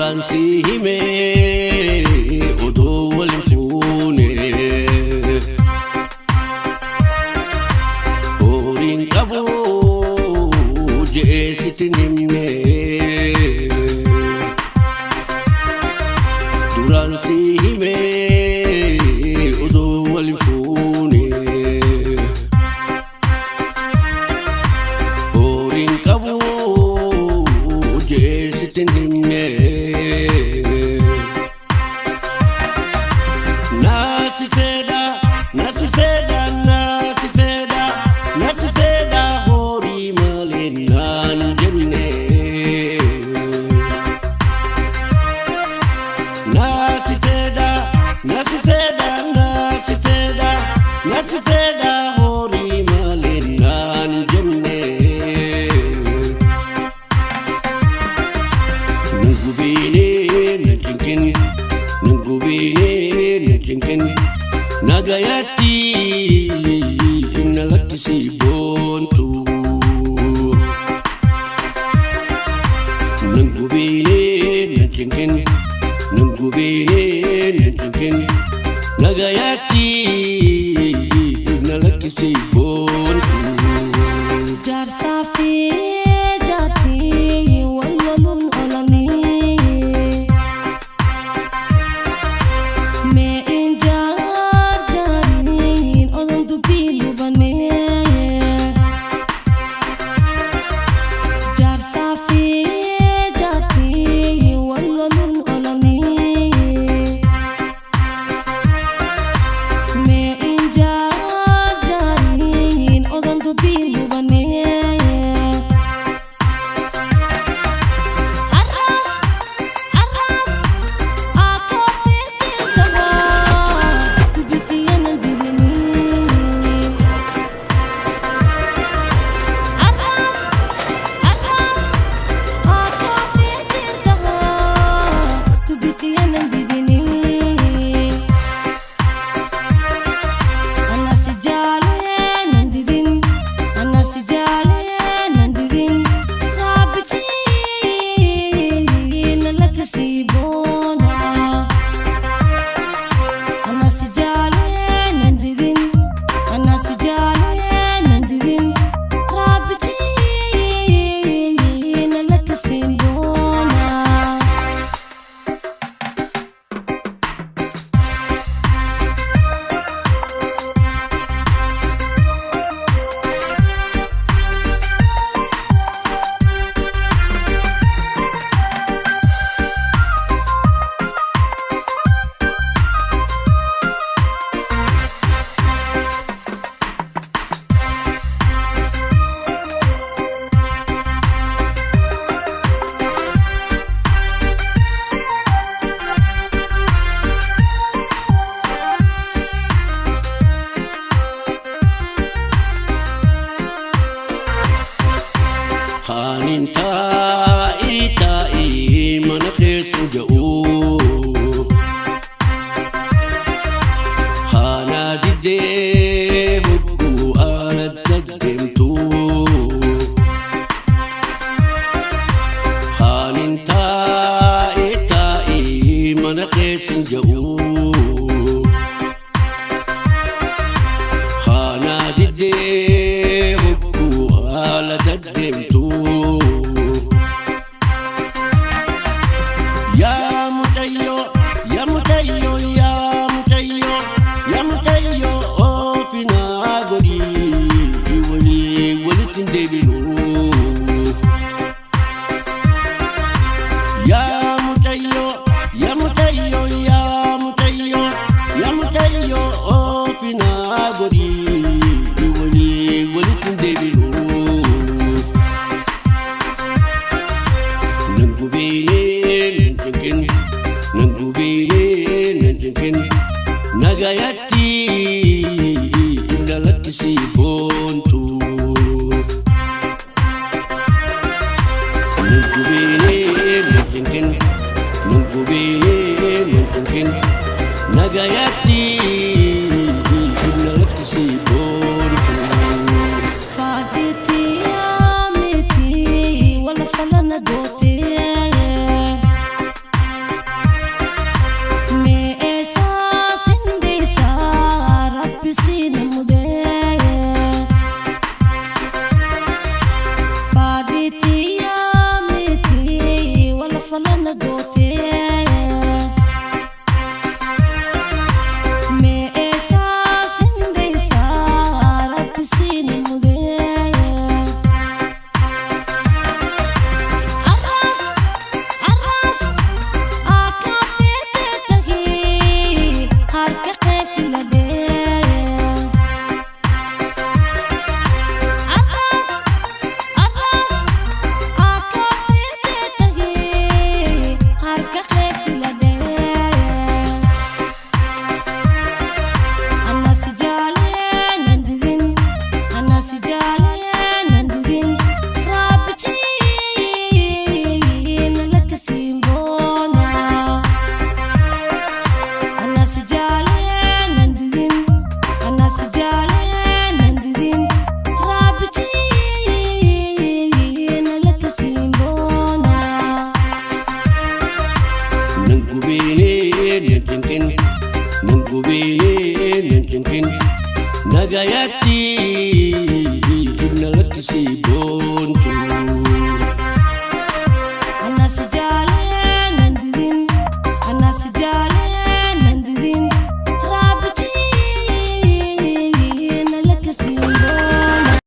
Duransiime odoo wal fuune horiin qabu jeesitin himne Duransiime odoo wal fuune horiin qabu jeesitin himne Nasifeda hori malinan jenne Nungubine najinkin Nagayati nalakisi bontu Nungubine najinkin Nagayati nalakisi bontu Jar safi jati walwalun olani Me injar jarin odon tu bilu bane Jar safi jati walwalun olani Me injar jarin odon tu bilu bane Khanin ta'i mana khesin ja'u Khana didde hubbu aladademtu Khanin ta'i mana khesin ja'u Khana didde hubbu aladademtu Nagayati nalakisi bontu Nungubine Nagayati nalakisi bontu Faditi amiti wala falana dote boontu